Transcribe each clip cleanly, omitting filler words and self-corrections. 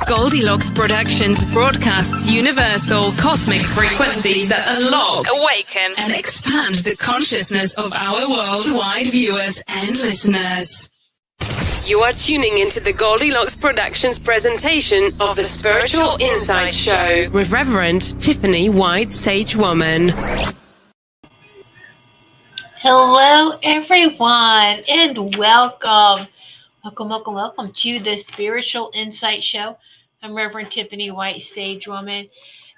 Goldylocks Productions broadcasts universal cosmic frequencies that unlock, awaken, and expand the consciousness of our worldwide viewers and listeners. You are tuning into the Goldylocks Productions presentation of the Spiritual Insight Show with Reverend Tiffany White Sage Woman. Hello, everyone, and welcome. Welcome to the Spiritual Insight Show. I'm Reverend Tiffany White Sage Woman,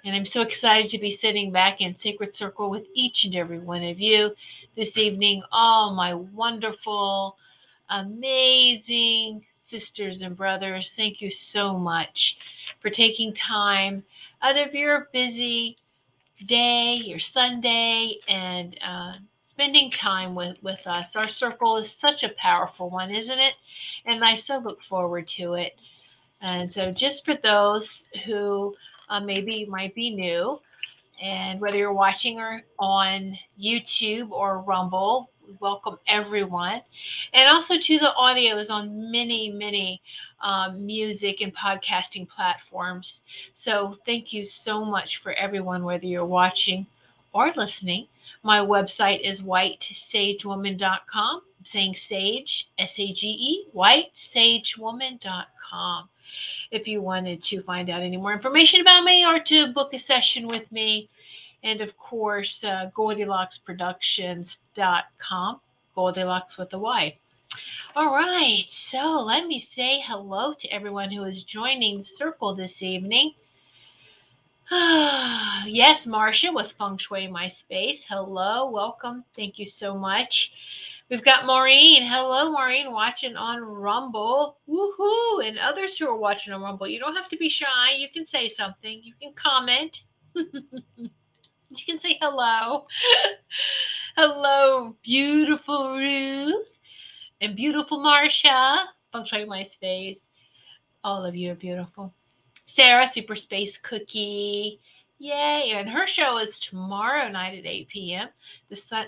and I'm so excited to be sitting back in Sacred Circle with each and every one of you this evening. All my wonderful, amazing sisters and brothers, thank you so much for taking time out of your busy day, your Sunday, and spending time with us. Our circle is such a powerful one, isn't it? And I so look forward to it. And so just for those who maybe might be new, and whether you're watching or on YouTube or Rumble, we welcome everyone. And also to the audio is on many music and podcasting platforms. So thank you so much for everyone, whether you're watching or listening. My website is whitesagewoman.com. I'm saying sage, S-A-G-E, whitesagewoman.com. If you wanted to find out any more information about me or to book a session with me. And of course, GoldyllocksProductions.com, Goldylocks with a Y. All right, so let me say hello to everyone who is joining the circle this evening. Yes, Marcia with Feng Shui My Space. Hello, welcome. Thank you so much. We've got Maureen. Hello, Maureen, watching on Rumble. Woohoo! And others who are watching on Rumble, you don't have to be shy. You can say something. You can comment. You can say hello. Hello, beautiful Ruth and beautiful Marcia. Feng Shui My Space. All of you are beautiful. Sarah, Super Space Cookie. Yay. And her show is tomorrow night at 8 p.m.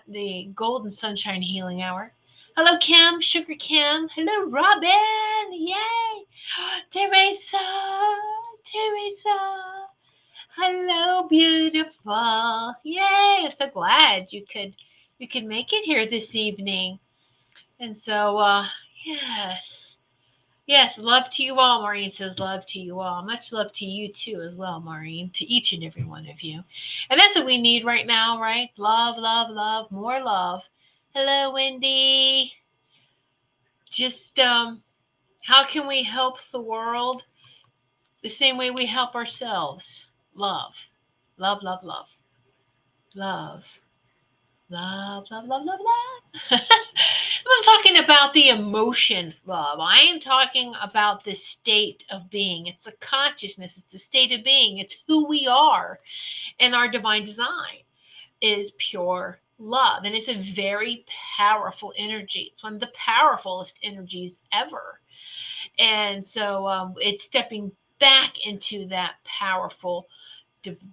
The Golden Sunshine Healing Hour. Hello, Kim. Sugar Kim. Hello, Robin. Yay. Teresa. Hello, beautiful. Yay. I'm so glad you could make it here this evening. And so, Yes, love to you all. Maureen says love to you all. Much love to you too as well, Maureen, to each and every one of you. And that's what we need right now, right? Love, more love. Hello, Wendy. Just how can we help the world? The same way we help ourselves. Love. Love. I'm talking about the emotion love. I am talking about the state of being. It's a consciousness. It's a state of being. It's who we are. And our divine design is pure love. And it's a very powerful energy. It's one of the powerfulest energies ever. And so it's stepping back into that powerful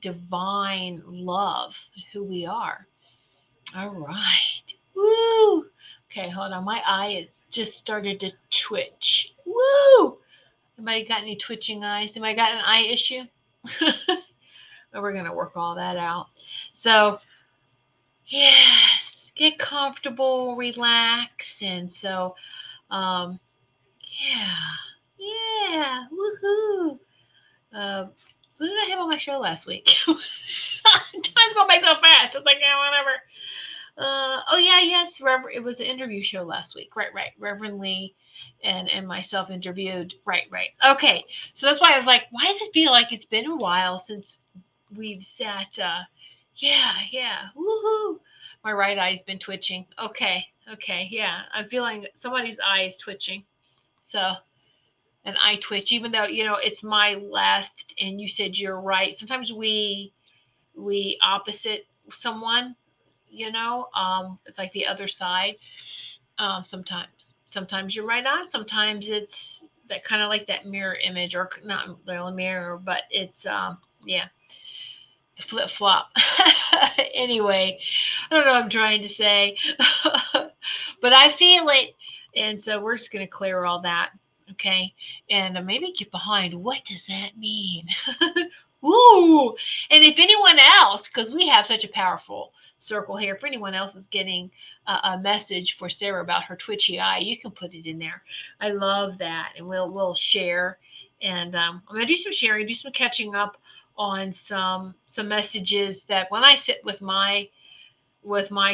divine love, who we are. All right. Woo! Okay, hold on. My eye just started to twitch. Woo! Anybody got any twitching eyes? Anybody got an eye issue? Well, we're going to work all that out. So, yes, get comfortable, relax. And so, yeah. Woohoo! Who did I have on my show last week? Time's going by so fast. It's like, yeah, whatever. It was an interview show last week. Right. Reverend Lee and myself interviewed. Right. Okay. So that's why I was like, why does it feel like it's been a while since we've sat? Woohoo. My right eye's been twitching. Okay. Yeah. I'm feeling somebody's eye is twitching. So an eye twitch, even though, it's my left and you said you're right. Sometimes we opposite someone. It's like the other side. Sometimes you're right on. Sometimes it's that kind of like that mirror image, or not really a mirror, but it's the flip flop. Anyway, I don't know what I'm trying to say, but I feel it, and so we're just gonna clear all that Okay. And maybe get behind, what does that mean? Ooh. And if anyone else, because we have such a powerful circle here, if anyone else is getting a message for Sarah about her twitchy eye, you can put it in there. I love that. And we'll share. And I'm going to do some sharing, do some catching up on some messages that when I sit with my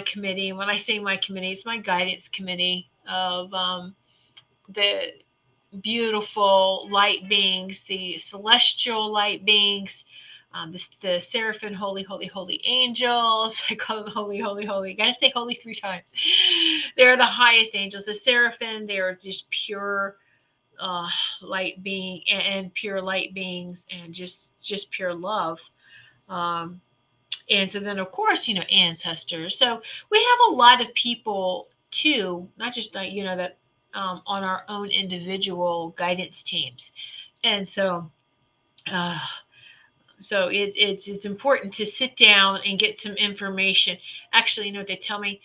committee, when I say my committee, it's my guidance committee of the beautiful light beings, the celestial light beings, the Seraphim, holy, holy, holy angels. I call them holy, holy, holy. You gotta say holy 3 times. They're the highest angels. The Seraphim, they are just pure light being and pure light beings, and just pure love. And so then, of course, ancestors. So we have a lot of people too, not just that on our own individual guidance teams. And so it's important to sit down and get some information. Actually, they tell me,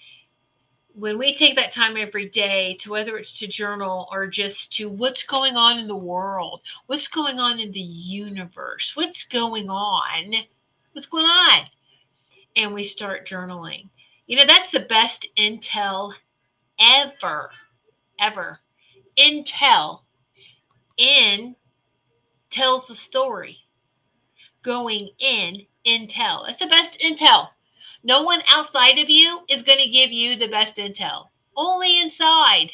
when we take that time every day to, whether it's to journal or just to what's going on in the world, what's going on in the universe, what's going on, and we start journaling. That's the best intel ever. Intel tells the story. Going in, intel. That's the best intel. No one outside of you is going to give you the best intel. Only inside.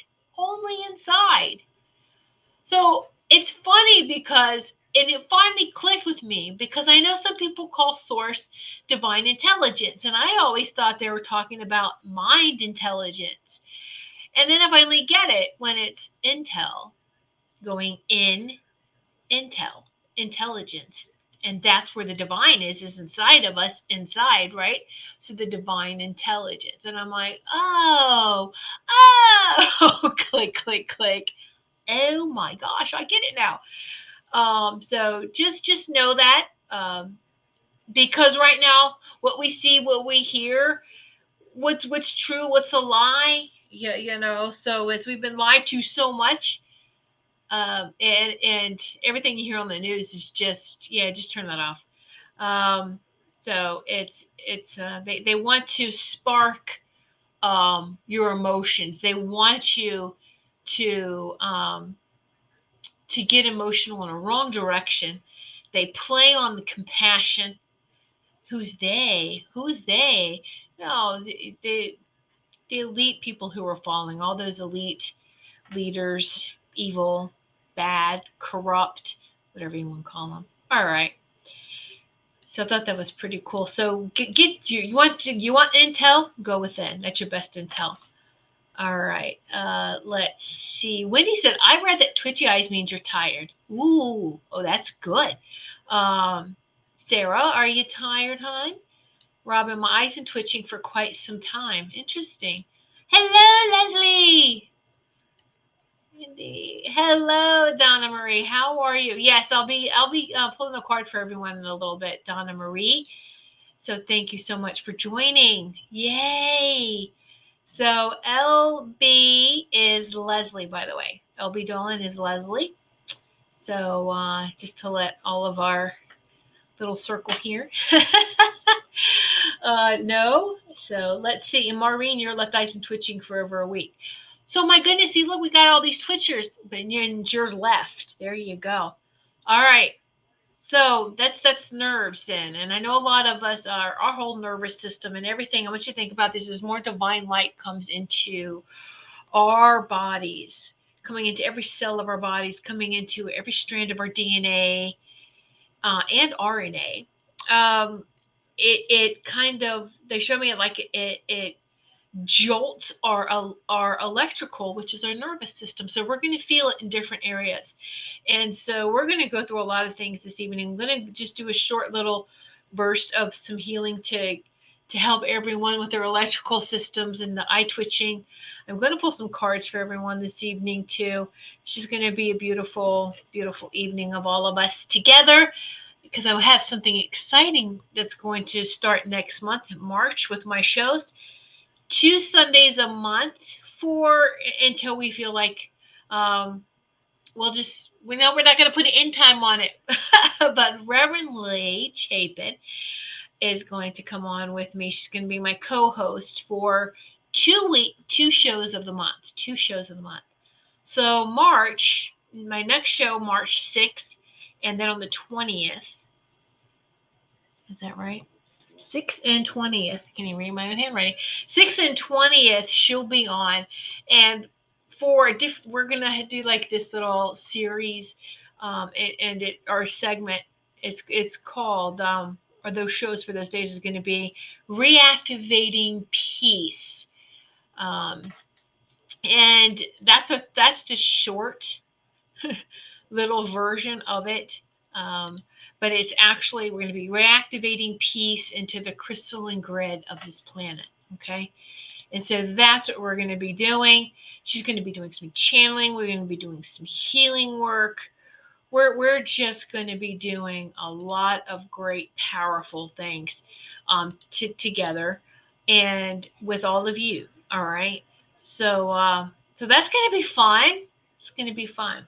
So it's funny because, and it finally clicked with me, because I know some people call source divine intelligence, and I always thought they were talking about mind intelligence. And then I finally get it when it's intel, going in, intel, intelligence. And that's where the divine is inside of us, right? So the divine intelligence. And I'm like, oh, click, click, click. Oh my gosh, I get it now. So just know that, because right now, what we see, what we hear, what's true, what's a lie, so as we've been lied to so much, and everything you hear on the news is just turn that off. So it's they want to spark your emotions. They want you to get emotional in a wrong direction. They play on the compassion. Who's they? No, the elite people who are falling, all those elite leaders, evil, bad, corrupt, whatever you want to call them. All right. So I thought that was pretty cool. So you want intel? Go within. That's your best intel. All right. Let's see. Wendy said, I read that twitchy eyes means you're tired. Ooh. Oh, that's good. Sarah, are you tired, hon? Robin, my eyes been twitching for quite some time. Interesting. Hello, Leslie. Wendy. Hello, Donna Marie. How are you? Yes, I'll be pulling a card for everyone in a little bit, Donna Marie. So thank you so much for joining. Yay. So LB is Leslie, by the way. LB Dolan is Leslie. So just to let all of our little circle here know. So let's see. And Maureen, your left eye's been twitching for over a week. So my goodness, see, look, we got all these twitchers, but you're left. There you go. All right. So that's nerves then. And I know a lot of us, our whole nervous system and everything, I want you to think about this, is more divine light comes into our bodies, coming into every cell of our bodies, coming into every strand of our DNA and RNA. It kind of, they show me like it jolts our electrical, which is our nervous system. So we're going to feel it in different areas. And so we're going to go through a lot of things this evening. I'm going to just do a short little burst of some healing to help everyone with their electrical systems and the eye twitching. I'm going to pull some cards for everyone this evening too. It's just going to be a beautiful, beautiful evening of all of us together, because I have something exciting that's going to start next month in March with my shows. 2 Sundays a month until we feel like we know we're not going to put an end time on it, but Reverend Lee Chapin is going to come on with me. She's going to be my co-host for 2 shows of the month. 2 shows of the month. So my next show, March 6th, and then on the 20th. Is that right? 6th and 20th. Can you read my own handwriting? 6th and 20th, she'll be on, and we're gonna do like this little series, our segment. It's called or those shows for those days is going to be reactivating peace, and that's the short little version of it. But it's actually, we're going to be reactivating peace into the crystalline grid of this planet. Okay. And so that's what we're going to be doing. She's going to be doing some channeling. We're going to be doing some healing work. We're just going to be doing a lot of great, powerful things together and with all of you. All right. So that's going to be fun. It's going to be fun.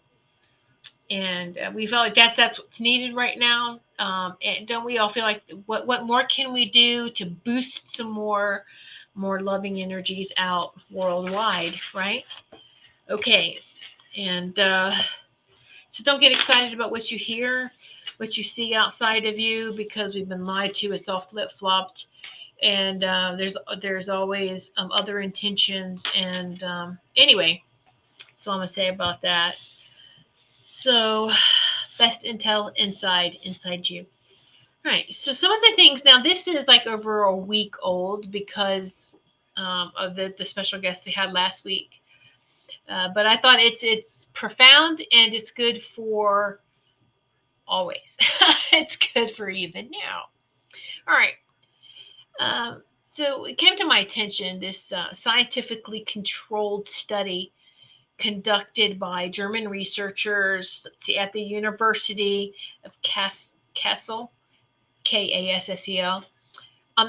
And we feel like that's what's needed right now. And don't we all feel like what more can we do to boost some more loving energies out worldwide, right? Okay. And so don't get excited about what you hear, what you see outside of you, because we've been lied to. It's all flip-flopped. And there's always other intentions. And anyway, that's all I'm going to say about that. So best intel inside you. All right. So some of the things, now this is like over a week old because of the special guest they had last week. But I thought it's profound and it's good for always. It's good for even now. All right. So it came to my attention, this scientifically controlled study conducted by German researchers at the University of Kassel, Kassel,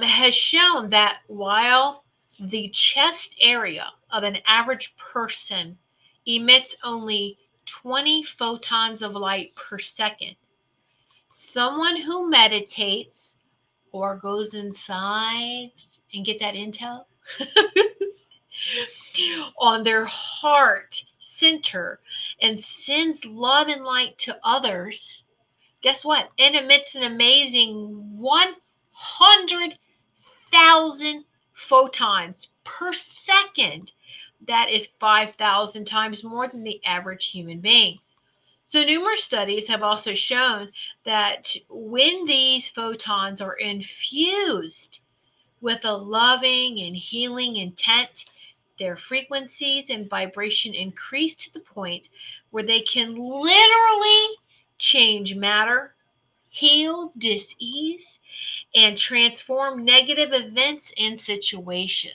has shown that while the chest area of an average person emits only 20 photons of light per second, someone who meditates or goes inside and get that intel on their heart center and sends love and light to others, guess what? It emits an amazing 100,000 photons per second. That is 5,000 times more than the average human being. So numerous studies have also shown that when these photons are infused with a loving and healing intent, their frequencies and vibration increase to the point where they can literally change matter, heal dis-ease, and transform negative events and situations.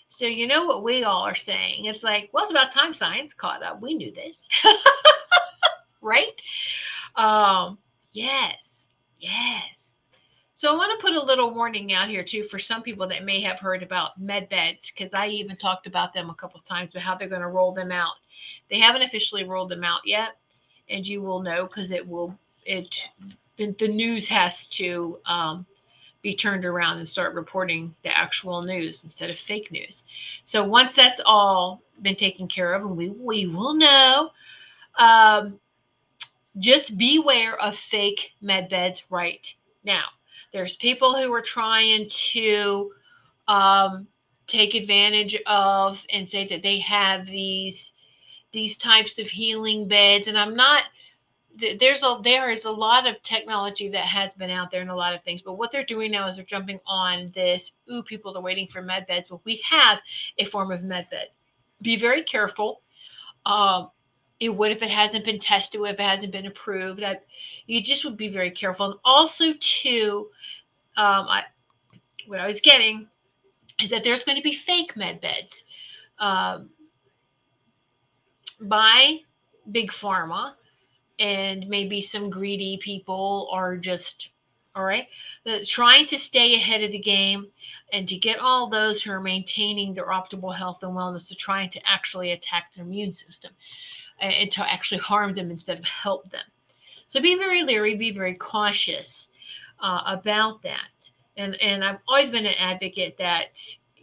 So you know what we all are saying. It's like, well, it's about time science caught up. We knew this. Right? Yes. So I want to put a little warning out here too for some people that may have heard about med beds, because I even talked about them a couple of times, about how they're going to roll them out. They haven't officially rolled them out yet, and you will know because the news has to be turned around and start reporting the actual news instead of fake news. So once that's all been taken care of, and we will know, just beware of fake med beds right now. There's people who are trying to take advantage of and say that they have these types of healing beds, and I'm not. There is a lot of technology that has been out there and a lot of things, but what they're doing now is they're jumping on this. People are waiting for med beds. Well, we have a form of med bed. Be very careful. If it hasn't been tested, if it hasn't been approved, you just would be very careful. And also, too, what I was getting is that there's going to be fake med beds by Big Pharma, and maybe some greedy people are All right. Trying to stay ahead of the game and to get all those who are maintaining their optimal health and wellness to trying to actually attack their immune system and to actually harm them instead of help them. So be very leery, be very cautious about that. And I've always been an advocate that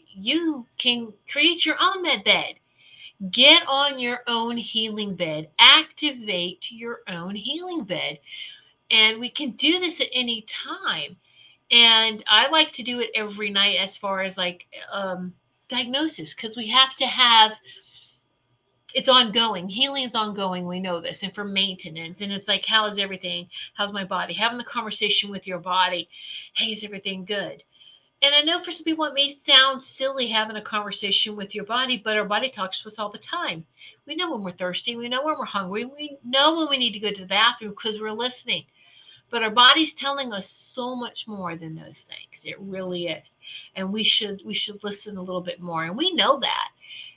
you can create your own med bed. Get on your own healing bed. Activate your own healing bed. And we can do this at any time. And I like to do it every night as far as like diagnosis, because we have to have, it's ongoing. Healing is ongoing. We know this. And for maintenance. And it's like, how is everything? How's my body? Having the conversation with your body. Hey, is everything good? And I know for some people it may sound silly having a conversation with your body, but our body talks to us all the time. We know when we're thirsty. We know when we're hungry. We know when we need to go to the bathroom because we're listening. But our body's telling us so much more than those things. It really is. And we should listen a little bit more. And we know that.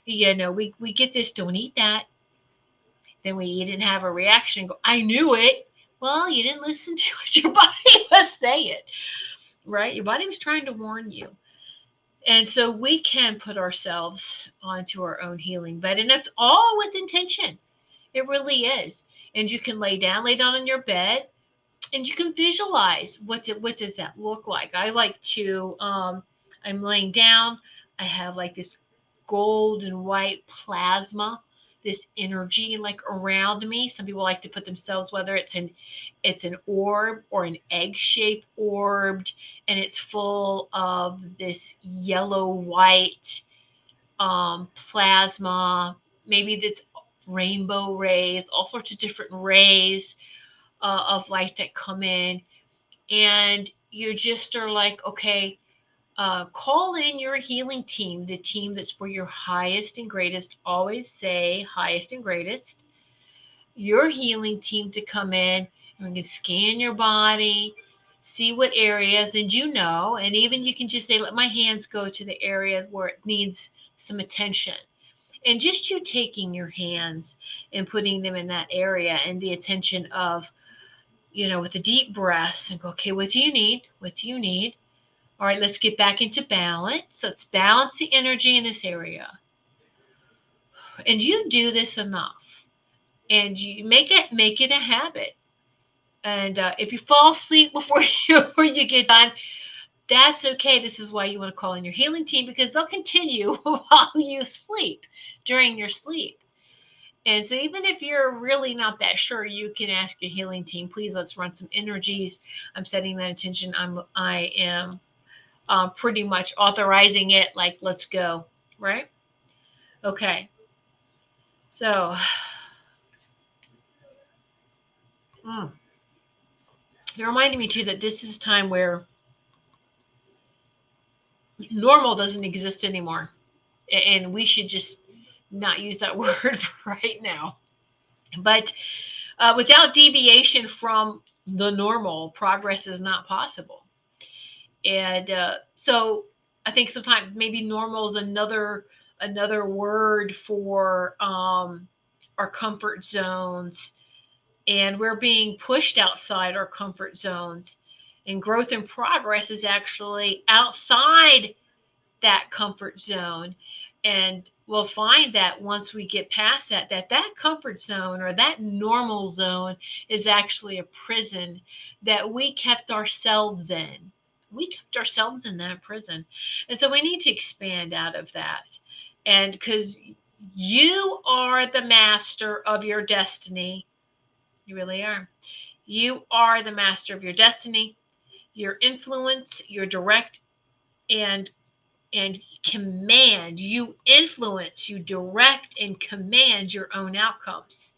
You know, we get this, don't eat that. Then we eat and have a reaction and go, I knew it. Well, you didn't listen to what your body was saying, right? Your body was trying to warn you. And so we can put ourselves onto our own healing bed. And that's all with intention. It really is. And you can lay down on your bed. And you can visualize what does that look like. I like to, I'm laying down. I have like this gold and white plasma, this energy like around me. Some people like to put themselves, whether it's an orb or an egg-shaped orb, and it's full of this yellow white plasma. Maybe that's rainbow rays, all sorts of different rays of light that come in, and you just are like, okay, call in your healing team, the team that's for your highest and greatest. Always say highest and greatest. Your healing team to come in, and we can scan your body, see what areas, and and even you can just say, let my hands go to the areas where it needs some attention. And just you taking your hands and putting them in that area and the attention of, with a deep breath and go, okay, what do you need? What do you need? All right, let's get back into balance. So let's balance the energy in this area. And you do this enough. And you make it a habit. And if you fall asleep before you get done, that's okay. This is why you want to call in your healing team, because they'll continue while you sleep, during your sleep. And so even if you're really not that sure, you can ask your healing team, please, let's run some energies. I'm setting that intention. I am pretty much authorizing it. Like, let's go. Right? Okay. So, it reminded me too that this is time where normal doesn't exist anymore. And we should just not use that word right now. But without deviation from the normal, progress is not possible. And so I think sometimes maybe normal is another word for our comfort zones. And we're being pushed outside our comfort zones. And growth and progress is actually outside that comfort zone. And we'll find that once we get past that comfort zone or that normal zone is actually a prison that we kept ourselves in. We kept ourselves in that prison. And so we need to expand out of that. And because you are the master of your destiny. You really are. You are the master of your destiny. Your influence, your direct and command, you influence, you direct and command your own outcomes.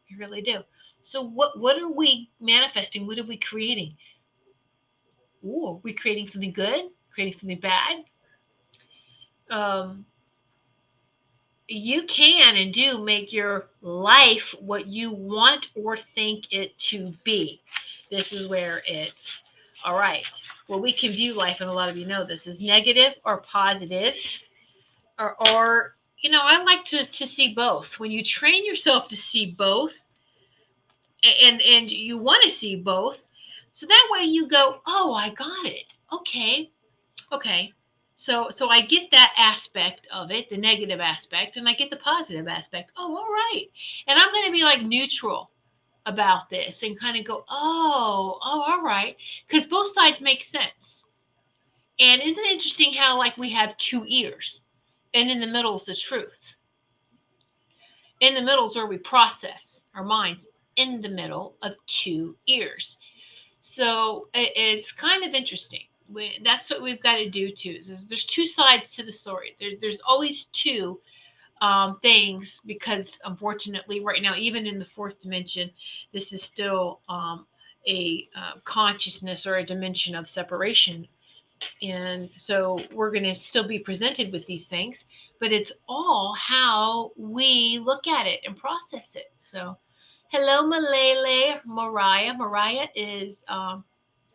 You really do. So what are we manifesting? What are we creating? Ooh, are we creating something good? Creating something bad? You can and do make your life what you want or think it to be. This is where it's all right. Well, we can view life, and a lot of you know this, is negative or positive, or I like to see both. When you train yourself to see both, and you want to see both, So that way you go, oh, I got it. Okay. So I get that aspect of it, the negative aspect, and I get the positive aspect. Oh, all right. And I'm going to be like neutral about this and kind of go, oh, all right. Because both sides make sense. And isn't it interesting how like we have two ears and in the middle is the truth. In the middle is where we process our minds, in the middle of two ears. So it's kind of interesting. That's what we've got to do too. There's two sides to the story. There's always two things, because unfortunately right now, even in the fourth dimension, this is still a consciousness or a dimension of separation. And so we're going to still be presented with these things, but it's all how we look at it and process it. So hello, Malele, Mariah. Mariah is,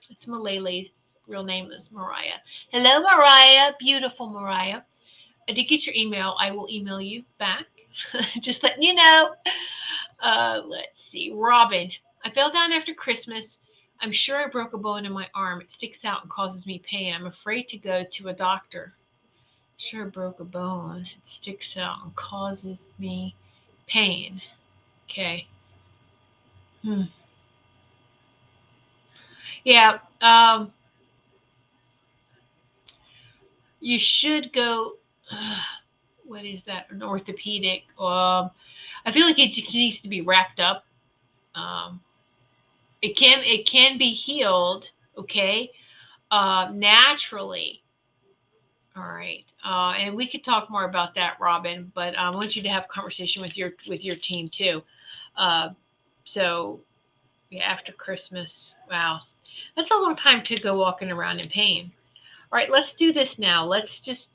it's Malele's real name is Mariah. Hello, Mariah. Beautiful Mariah. I did get your email. I will email you back. Just letting you know. Let's see. Robin. I fell down after Christmas. I'm sure I broke a bone in my arm. It sticks out and causes me pain. I'm afraid to go to a doctor. Sure, I broke a bone. It sticks out and causes me pain. Okay. Yeah. You should go. What is that? An orthopedic. I feel like it just needs to be wrapped up. It can be healed. Okay. Naturally. All right. And we could talk more about that, Robin, but I want you to have a conversation with your team too. So yeah, after Christmas. Wow. That's a long time to go walking around in pain. All right, let's do this now. Let's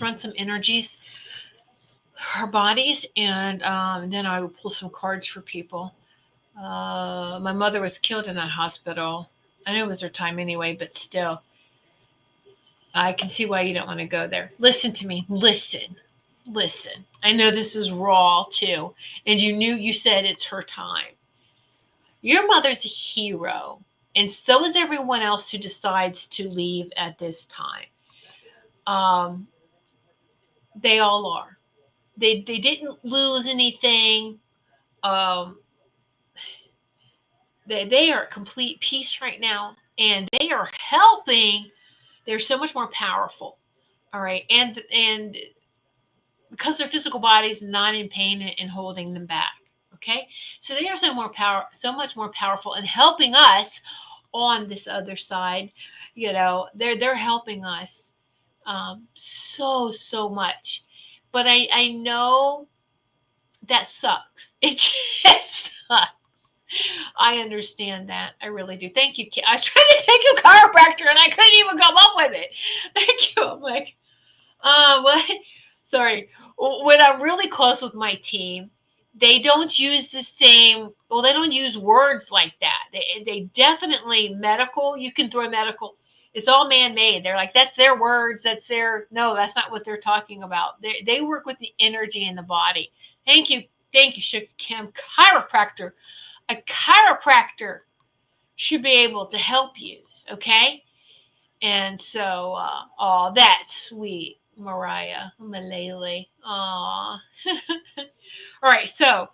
run some energies, our bodies, and then I will pull some cards for people. My mother was killed in that hospital. I know it was her time anyway, but still. I can see why you don't want to go there. Listen to me. Listen. I know this is raw too. And you said it's her time. Your mother's a hero. And so is everyone else who decides to leave at this time. They all are. They didn't lose anything. They are at complete peace right now. And they are helping. They're so much more powerful. All right. And because their physical body is not in pain and holding them back. Okay, so they are so much more powerful and helping us on this other side. They're helping us so much. But I know that sucks. It just sucks. I understand that. I really do. Thank you, Kit. I was trying to think of chiropractor and I couldn't even come up with it. Thank you. I'm like, what? Sorry. When I'm really close with my team, they don't use they don't use words like that. They definitely medical. You can throw medical. It's all man-made. They're like, that's their words. No, that's not what they're talking about. They work with the energy in the body. Thank you, Sugar Kim. Chiropractor. A chiropractor should be able to help you. Okay. And so, that's sweet. Mariah, Malele. Aw. All right, so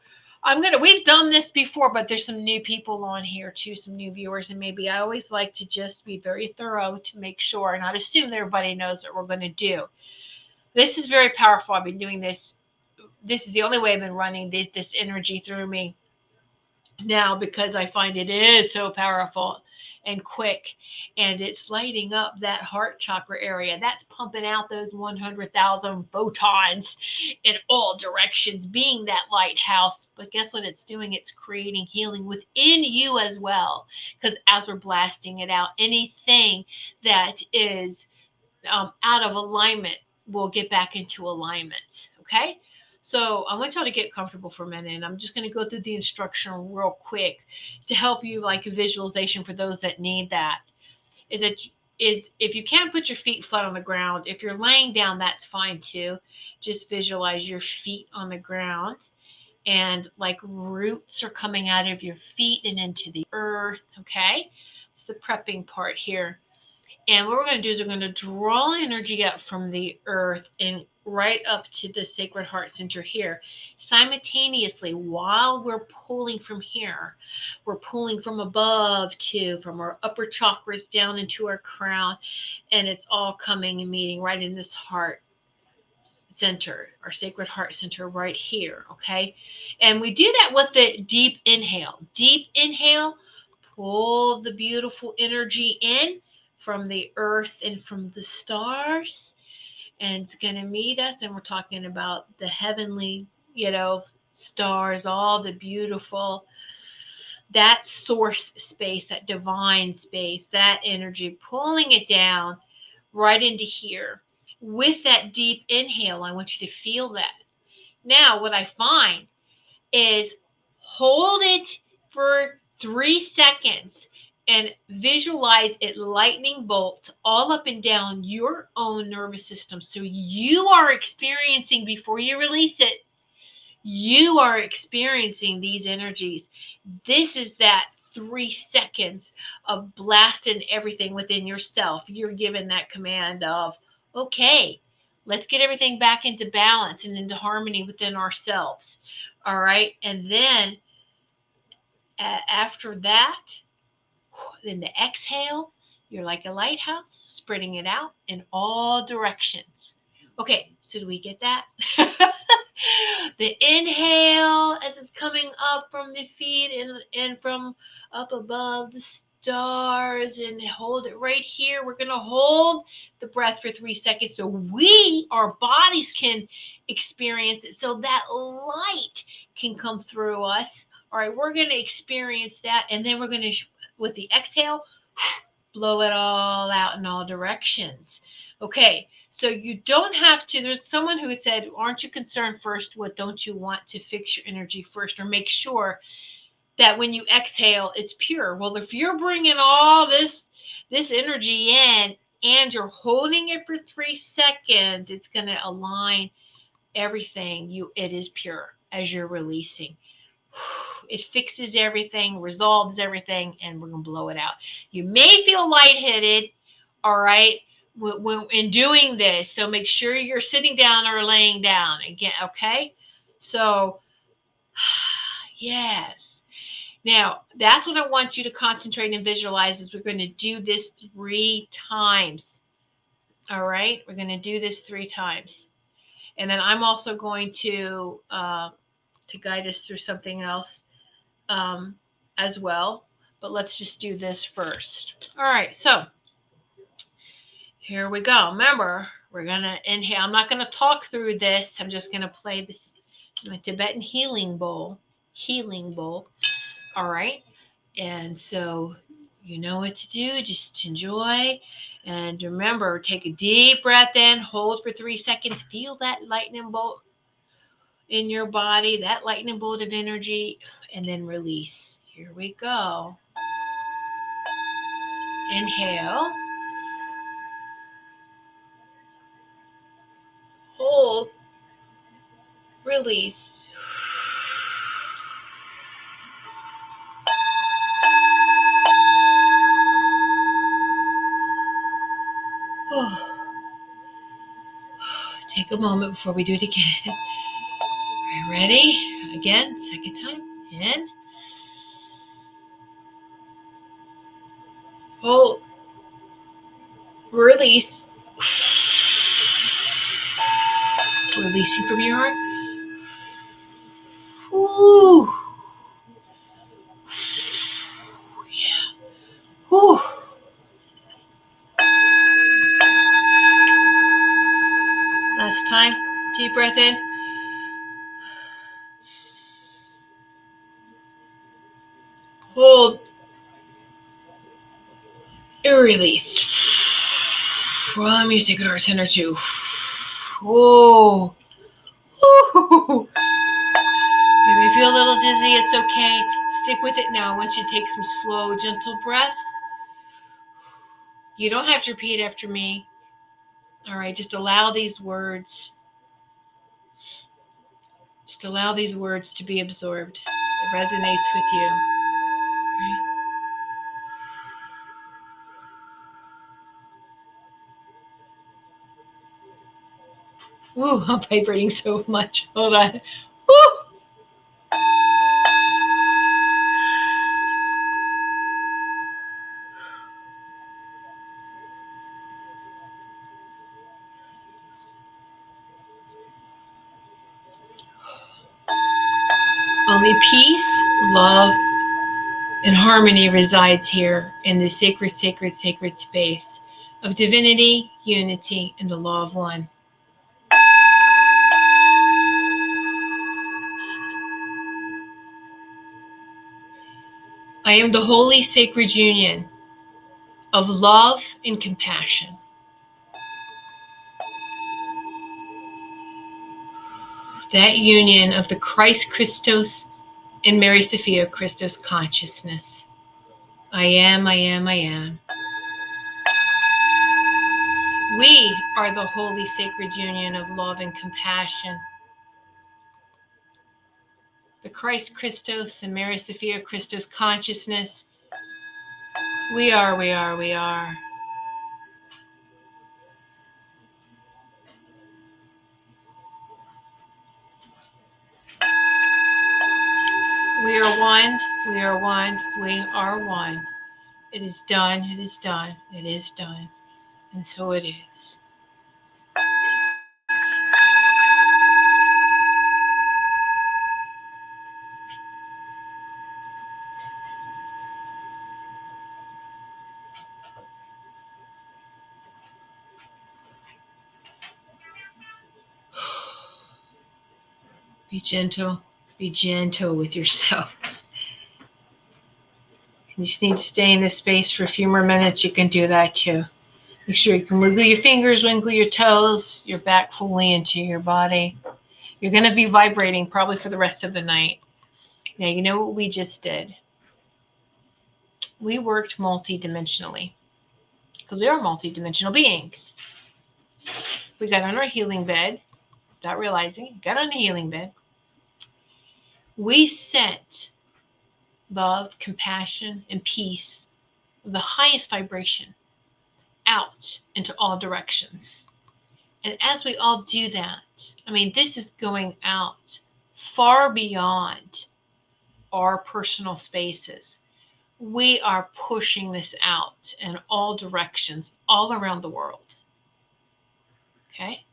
we've done this before, but there's some new people on here too, some new viewers, and maybe I always like to just be very thorough to make sure and not assume that everybody knows what we're going to do. This is very powerful. I've been doing this. This is the only way I've been running this energy through me now, because I find it is so powerful and quick, and it's lighting up that heart chakra area. That's pumping out those 100,000 photons in all directions, being that lighthouse. But guess what it's doing? It's creating healing within you as well, because as we're blasting it out, anything that is out of alignment will get back into alignment. Okay. So I want y'all to get comfortable for a minute, and I'm just going to go through the instruction real quick to help you, like a visualization for those that need that. Is if you can't put your feet flat on the ground, if you're laying down, that's fine too. Just visualize your feet on the ground, and like roots are coming out of your feet and into the earth. Okay, it's the prepping part here. And what we're going to do is we're going to draw energy up from the earth and right up to the Sacred Heart Center here. Simultaneously, while we're pulling from here, we're pulling from above too, from our upper chakras down into our crown. And it's all coming and meeting right in this heart center, our Sacred Heart Center right here. Okay. And we do that with the deep inhale. Deep inhale, pull the beautiful energy in from the earth and from the stars, and it's going to meet us. And we're talking about the heavenly, stars, all the beautiful, that source space, that divine space, that energy, pulling it down right into here. With that deep inhale, I want you to feel that. Now, what I find is hold it for 3 seconds and visualize it lightning bolts all up and down your own nervous system. So you are experiencing, before you release it, you are experiencing these energies. This is that 3 seconds of blasting everything within yourself. You're given that command of, okay, let's get everything back into balance and into harmony within ourselves. All right. And then after that, then the exhale, you're like a lighthouse, spreading it out in all directions. Okay, so do we get that? The inhale as it's coming up from the feet and from up above the stars, and hold it right here. We're going to hold the breath for 3 seconds so our bodies can experience it, so that light can come through us. All right, we're going to experience that, and then we're going to, with the exhale, blow it all out in all directions. Okay, so you don't have to. There's someone who said, aren't you concerned first? What don't you want to fix your energy first, or make sure that when you exhale, it's pure? Well, if you're bringing all this energy in and you're holding it for 3 seconds, it's going to align everything. It is pure as you're releasing. It fixes everything, resolves everything, and we're going to blow it out. You may feel lightheaded, all right, when in doing this. So make sure you're sitting down or laying down again, okay? So, yes. Now, that's what I want you to concentrate and visualize, is we're going to do this 3 times, all right? We're going to do this 3 times. And then I'm also going to guide us through something else as well, but let's just do this first. All right, so here we go. Remember, we're gonna inhale. I'm not gonna talk through this. I'm just gonna play this, my Tibetan healing bowl. All right, and so you know what to do. Just enjoy, and remember, take a deep breath in, hold for 3 seconds, feel that lightning bolt in your body, that lightning bolt of energy, and then release. Here we go. Inhale. Hold. Release. Take a moment before we do it again. All right, ready? Again, second time. In. Hold. Release. Releasing from your heart. Woo. Yeah. Woo. Last time. Deep breath in. Hold. And release. From your Sacred Heart Center too. Whoa. Woo. Maybe you feel a little dizzy. It's okay. Stick with it now. I want you to take some slow, gentle breaths. You don't have to repeat after me. All right, just allow these words Just allow these words to be absorbed. It resonates with you. Right? Ooh, I'm vibrating so much. Hold on. Woo! Only peace, love, and harmony resides here in the sacred, sacred, sacred space of divinity, unity, and the law of one. I am the holy sacred union of love and compassion. That union of the Christ Christos and Mary Sophia Christos consciousness. I am, I am, I am. We are the holy sacred union of love and compassion. The Christ Christos and Mary Sophia Christos consciousness. We are, we are, we are. We are one, we are one, we are one. It is done, it is done, it is done. And so it is. Be gentle with yourself. You just need to stay in this space for a few more minutes. You can do that too. Make sure you can wiggle your fingers, wiggle your toes, your back fully into your body. You're going to be vibrating probably for the rest of the night. Now, you know what we just did? We worked multidimensionally because we are multidimensional beings. We got on our healing bed, without realizing, got on a healing bed. We sent love, compassion, and peace, the highest vibration, out into all directions. And as we all do that, I mean, this is going out far beyond our personal spaces. We are pushing this out in all directions, all around the world. Okay?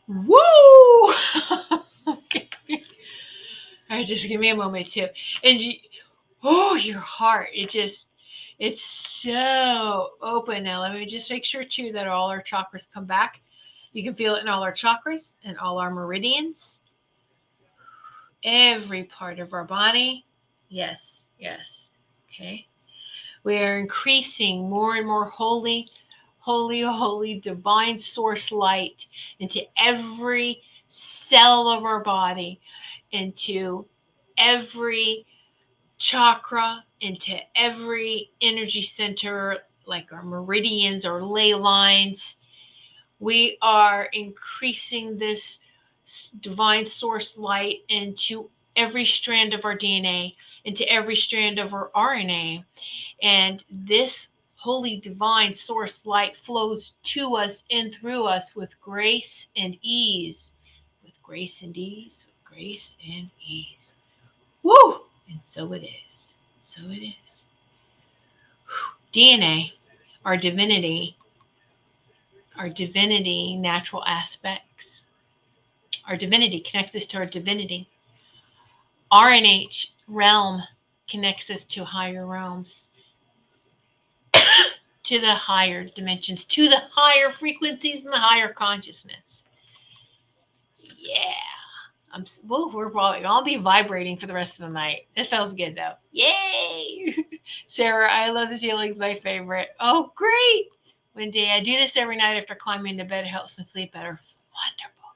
Woo! Okay. All right, just give me a moment too. And your heart, it's so open now. Let me just make sure too that all our chakras come back. You can feel it in all our chakras and all our meridians. Every part of our body. Yes, yes. Okay. We are increasing more and more holy, divine source light into every cell of our body, into every chakra, into every energy center, like our meridians or ley lines. We are increasing this divine source light into every strand of our DNA, into every strand of our RNA. And this holy divine source light flows to us and through us with grace and ease. With grace and ease, with grace and ease. Woo! And so it is. So it is. DNA, our divinity, natural aspects. Our divinity connects us to our divinity. RNH realm connects us to higher realms, to the higher dimensions, to the higher frequencies and the higher consciousness. Yeah. I'll be vibrating for the rest of the night. It feels good though. Yay! Sarah, I love this healing. It's my favorite. Oh, great. Wendy, I do this every night after climbing into bed. It helps me sleep better. Wonderful.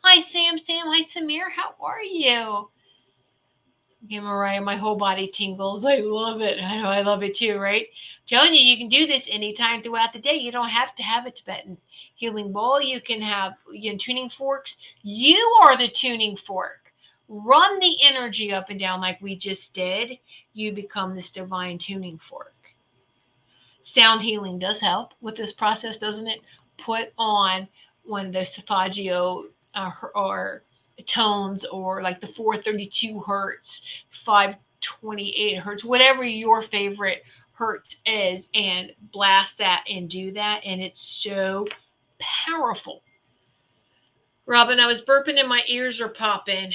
Hi, Sam. Hi, Samir. How are you? Okay, Mariah, my whole body tingles. I love it. I know I love it too, right? Telling you, you can do this anytime throughout the day. You don't have to have a Tibetan healing bowl. You can have tuning forks. You are the tuning fork. Run the energy up and down like we just did. You become this divine tuning fork. Sound healing does help with this process, doesn't it? Put on one of those Safagio or tones, or like the 432 hertz, 528 hertz, whatever your favorite hertz is, and blast that and do that. And it's so powerful. Robin, I was burping and my ears are popping.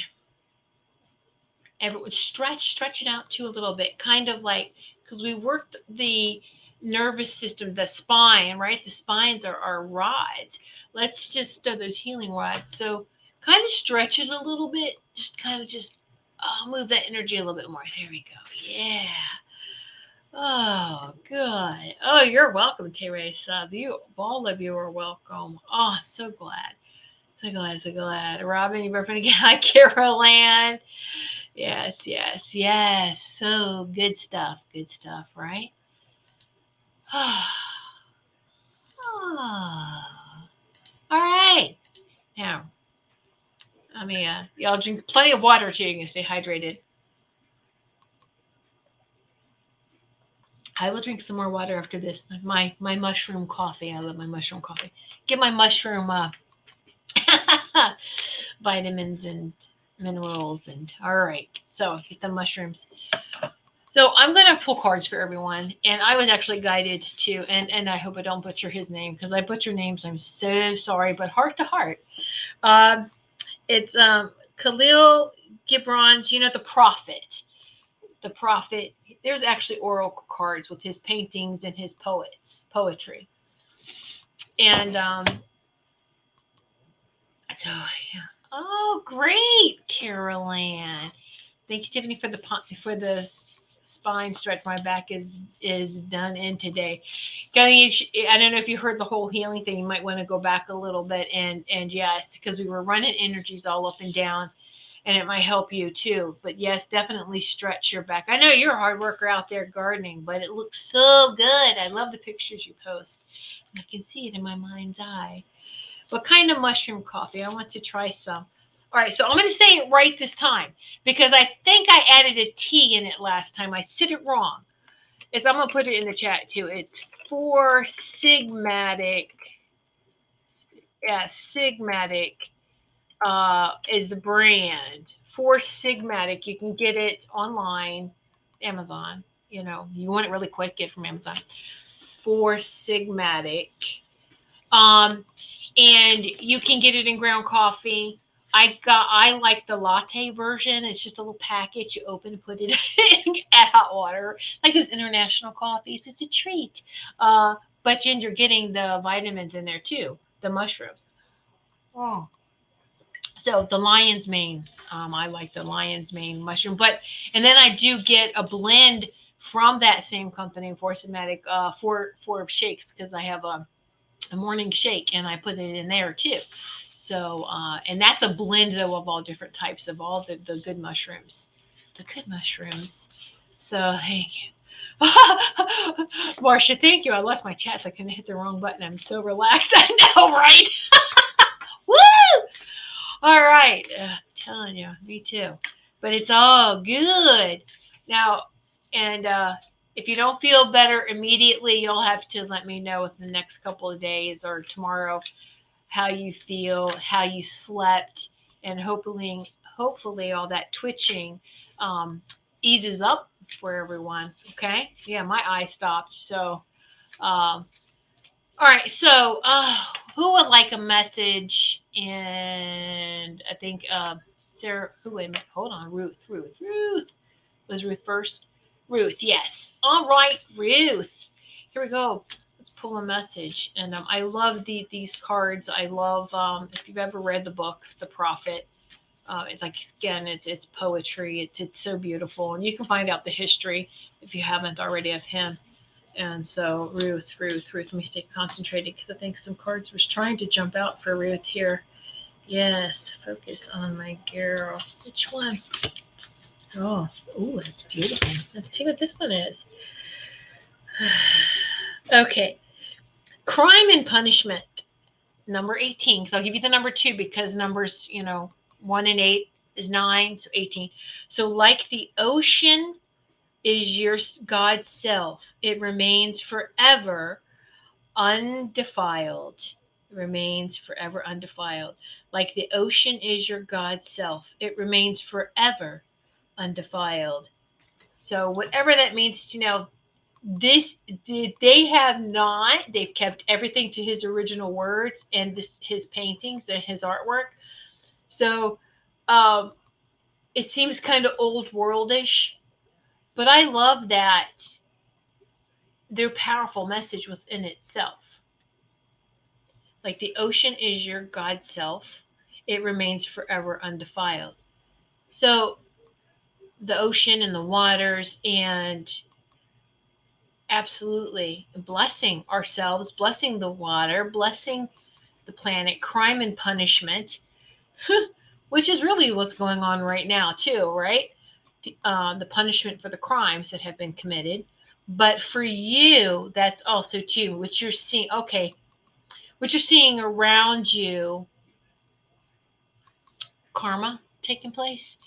Everyone stretch it out too a little bit, kind of like, because we worked the nervous system, the spine, right? The spines are rods. Let's just those healing rods. So kind of stretch it a little bit. Just kind of move that energy a little bit more. There we go. Yeah. Oh, good. Oh, you're welcome, Teresa. All of you are welcome. Oh, so glad. So glad. Robin, you're burping again. Hi, Carol Ann. Yes. So good stuff, right? All right. Now, y'all drink plenty of water too. You can stay hydrated. I will drink some more water after this. My mushroom coffee. I love my mushroom coffee. Get my mushroom vitamins and minerals. And all right. So get the mushrooms. So I'm going to pull cards for everyone. And I was actually guided to, and I hope I don't butcher his name, because I butcher names. I'm so sorry, but heart to heart. It's Khalil Gibran's, the prophet. The prophet. There's actually oracle cards with his paintings and his poetry. And so, yeah. Oh, great, Carol Ann. Thank you, Tiffany, for the spine stretch. My back is done in today. I don't know if you heard the whole healing thing. You might want to go back a little bit and yes, because we were running energies all up and down, and it might help you too. But yes, definitely stretch your back. I know you're a hard worker out there gardening, but it looks so good. I love the pictures you post. I can see it in my mind's eye. What kind of mushroom coffee? I want to try some. All right, so I'm going to say it right this time, because I think I added a T in it last time. I said it wrong. I'm going to put it in the chat too. It's 4 Sigmatic. Yeah, Sigmatic is the brand. 4 Sigmatic. You can get it online, Amazon. You want it really quick, get it from Amazon. 4 Sigmatic. And you can get it in ground coffee. I like the latte version. It's just a little package. You open and put it in, add hot water, like those international coffees. It's a treat. But you're getting the vitamins in there too, the mushrooms. Oh. So the lion's mane. I like the lion's mane mushroom. And then I do get a blend from that same company, 4 Sigmatic, 4 shakes, because I have a morning shake, and I put it in there too. So, and that's a blend though of all different types of all the good mushrooms. The good mushrooms. So thank you. Marcia, thank you. I lost my chat, so I couldn't hit the wrong button. I'm so relaxed. I know, right? Woo! All right. Telling you, me too. But it's all good. Now, and if you don't feel better immediately, you'll have to let me know within the next couple of days or tomorrow how you feel, how you slept, and hopefully all that twitching eases up for everyone. Okay? Yeah, my eye stopped. So, all right. So, who would like a message? And I think Sarah. Wait a minute. Hold on. Ruth. Was Ruth first? Ruth, yes. All right, Ruth. Here we go. Let's pull a message. And I love these cards. I love, if you've ever read the book, The Prophet, it's like, again, it's poetry. It's so beautiful. And you can find out the history, if you haven't already, of him. And so Ruth, let me stay concentrated, because I think some cards was trying to jump out for Ruth here. Yes, focus on my girl. Which one? Oh, that's beautiful. Let's see what this one is. Okay. Crime and punishment. Number 18. So I'll give you the number 2 because numbers, 1 and 8 is 9, so 18. So like the ocean is your God's self, it remains forever undefiled. It remains forever undefiled. Like the ocean is your God's self, it remains forever undefiled. So whatever that means, they've kept everything to his original words and his paintings and his artwork. So it seems kind of old worldish, but I love that their powerful message within itself. Like the ocean is your God self, it remains forever undefiled. So the ocean and the waters, and absolutely blessing ourselves, blessing the water, blessing the planet, crime and punishment, which is really what's going on right now too, right? The punishment for the crimes that have been committed. But for you, that's also too, what you're seeing, what you're seeing around you, karma taking place.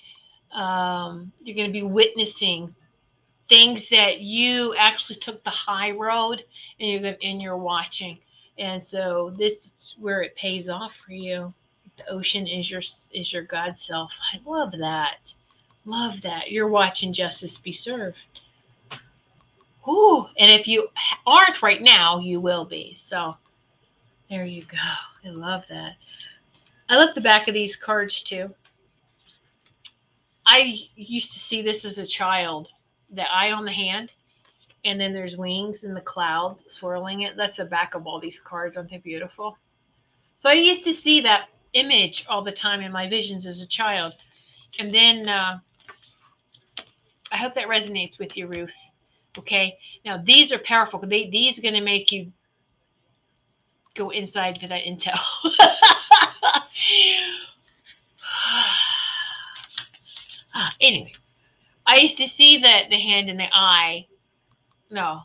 You're going to be witnessing things that you actually took the high road, and you're watching, and so this is where it pays off for you. The ocean is your God self. I love that. Love that. You're watching justice be served. Ooh, and if you aren't right now, you will be. So there you go. I love that. I love the back of these cards too. I used to see this as a child. The eye on the hand, and then there's wings in the clouds swirling it. That's the back of all these cards. Aren't they beautiful? So I used to see that image all the time in my visions as a child. And then I hope that resonates with you, Ruth. Okay. Now, these are powerful. These are going to make you go inside for that intel. Anyway, I used to see that the hand and the eye. No,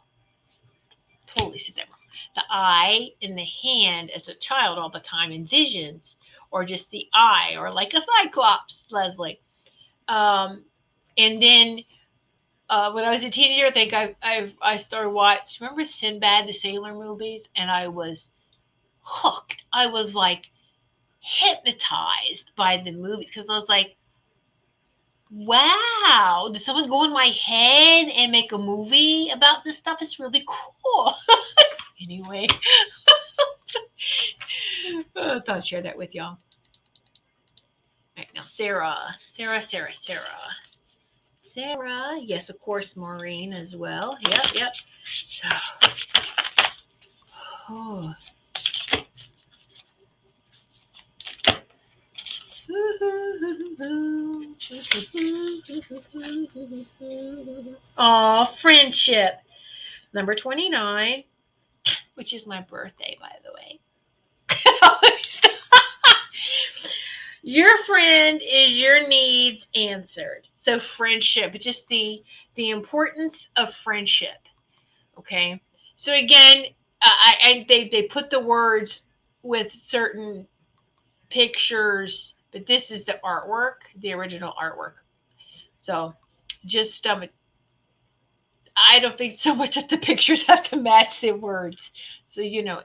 totally said that wrong. The eye and the hand as a child all the time in visions, or just the eye, or like a cyclops, Leslie. And then when I was a teenager, I think I started watching. Remember Sinbad the Sailor movies, and I was hooked. I was like hypnotized by the movies because I was like, wow, did someone go in my head and make a movie about this stuff? It's really cool. Anyway, I thought I'd share that with y'all. All right, now Sarah. Yes, of course, Maureen as well. Yep. So, oh, friendship. Number 29, which is my birthday, by the way. Your friend is your needs answered. So friendship, just the importance of friendship. Okay. So again, they put the words with certain pictures, but this is the artwork, the original artwork. So just I don't think so much that the pictures have to match the words. So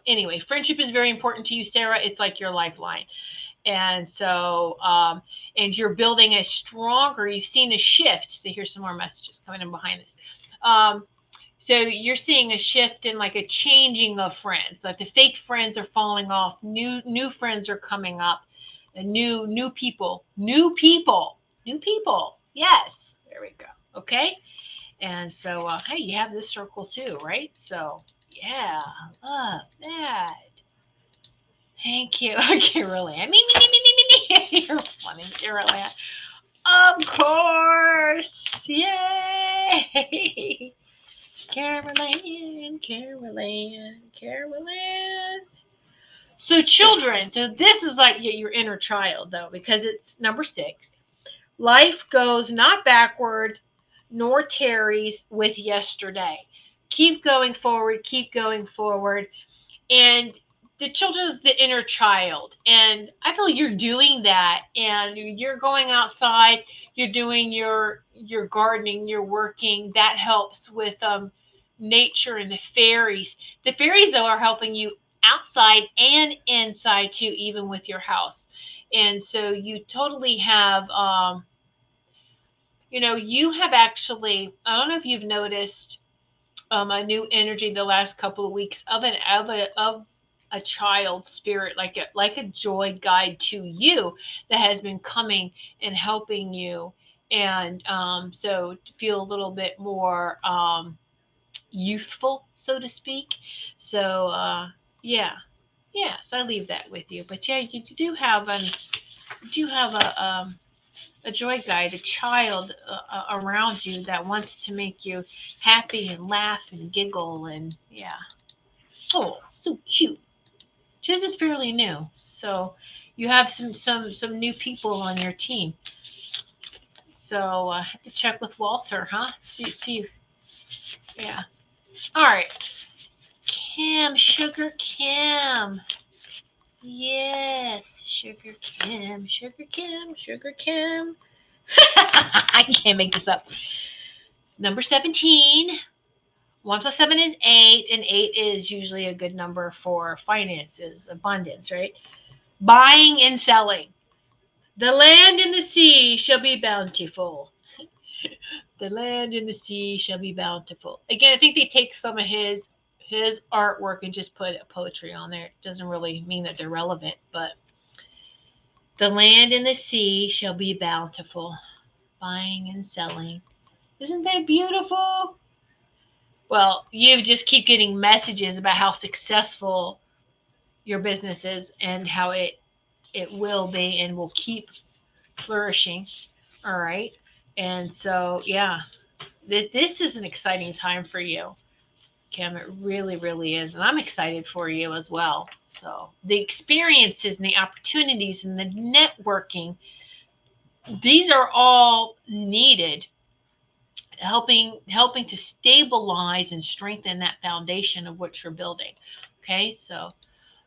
anyway, friendship is very important to you, Sarah. It's like your lifeline. And so, and you're building a stronger, you've seen a shift. So here's some more messages coming in behind this. So you're seeing a shift in like a changing of friends. Like the fake friends are falling off. New friends are coming up. And new people. Yes. There we go. Okay. And so, hey, you have this circle too, right? So yeah, I love that. Thank you. Caroline. Me. You're funny, Caroline. Of course. Yay. Caroline. So children. So this is like your inner child, though, because it's number 6. Life goes not backward nor tarries with yesterday. Keep going forward, keep going forward. And the children's the inner child. And I feel you're doing that. And you're going outside, you're doing your gardening, you're working. That helps with nature and the fairies. The fairies, though, are helping you outside and inside too, even with your house. And so you totally have you have actually, I don't know if you've noticed a new energy the last couple of weeks of a child spirit, like a joy guide to you that has been coming and helping you, and so to feel a little bit more youthful, so to speak. So yeah, yeah. So I leave that with you. But yeah, you do have a joy guide, a child around you that wants to make you happy and laugh and giggle and yeah. Oh, so cute. This is fairly new, so you have some new people on your team. So I have to check with Walter, huh? See, yeah. All right, Kim, Sugar Kim. Yes, Sugar Kim, Sugar Kim, Sugar Kim. I can't make this up. Number 17. 1 plus 7 is 8, and 8 is usually a good number for finances, abundance, right? Buying and selling. The land and the sea shall be bountiful. The land and the sea shall be bountiful. Again, I think they take some of his artwork and just put poetry on there. It doesn't really mean that they're relevant, but the land and the sea shall be bountiful. Buying and selling. Isn't that beautiful? Well, you just keep getting messages about how successful your business is and how it will be and will keep flourishing. All right. And so, yeah, this is an exciting time for you, Kim. It really, really is. And I'm excited for you as well. So the experiences and the opportunities and the networking, these are all needed, helping to stabilize and strengthen that foundation of what you're building. Okay. So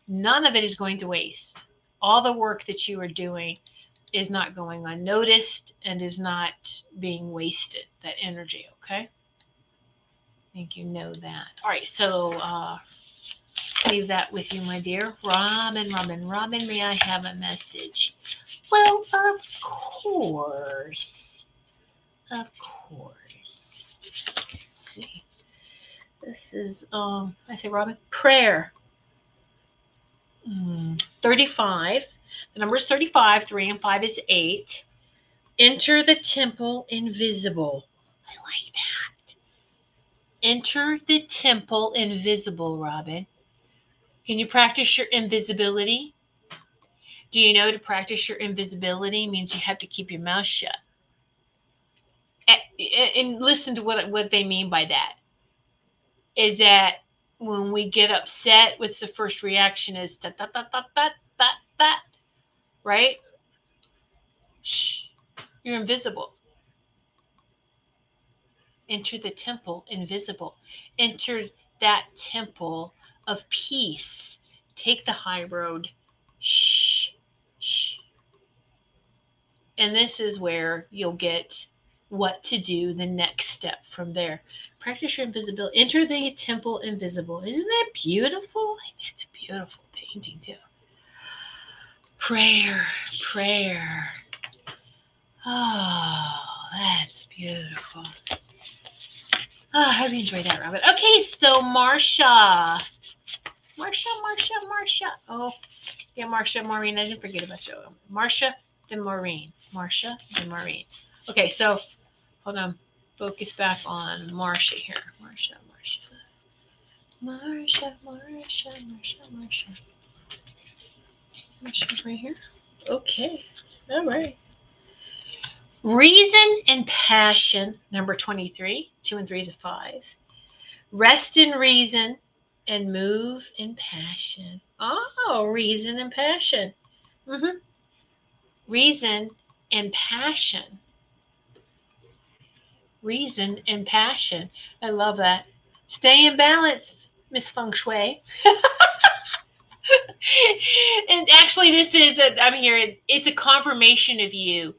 none of it is going to waste. All the work that you are doing is not going unnoticed and is not being wasted, that energy, okay? I think you know that. All right, so leave that with you, my dear. Robin, may I have a message? Well, of course. Of course. Let's see. This is, I say, Robin, prayer. 35. The number is 35. 3 and 5 is 8. Enter the temple invisible. I like that. Enter the temple invisible, Robin. Can you practice your invisibility? Do you know to practice your invisibility means you have to keep your mouth shut? And listen to what they mean by that. Is that when we get upset, what's the first reaction is that, right? Shh, you're invisible. Enter the temple invisible. Enter that temple of peace. Take the high road. Shh, shh. And this is where you'll get what to do the next step from there. Practice your invisibility. Enter the temple invisible. Isn't that beautiful? That's a beautiful painting too. Prayer. Oh, that's beautiful. Oh, I hope you enjoyed that, Robin. Okay, so Marsha. Oh, yeah, Marsha, Maureen. I didn't forget about you. Marsha, then Maureen. Okay, so hold on. Focus back on Marsha here. Marsha's right here. Okay, all right. Reason and passion, number 23. 2 and 3 is a 5. Rest in reason and move in passion. Oh, reason and passion. Reason and passion. Reason and passion. I love that. Stay in balance, Miss Feng Shui. And actually, this is, I'm hearing, it's a confirmation of you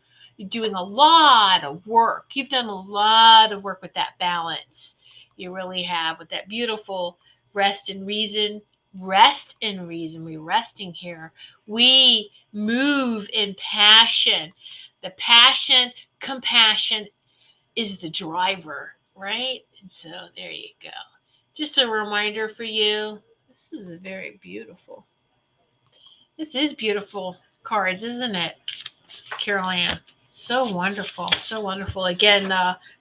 doing a lot of work. You've done a lot of work with that balance. You really have, with that beautiful rest and reason. Rest and reason. We're resting here. We move in passion. The passion, compassion is the driver, right? And so there you go. Just a reminder for you. This is a very beautiful. This is beautiful cards, isn't it, Carolina? So wonderful, so wonderful. Again,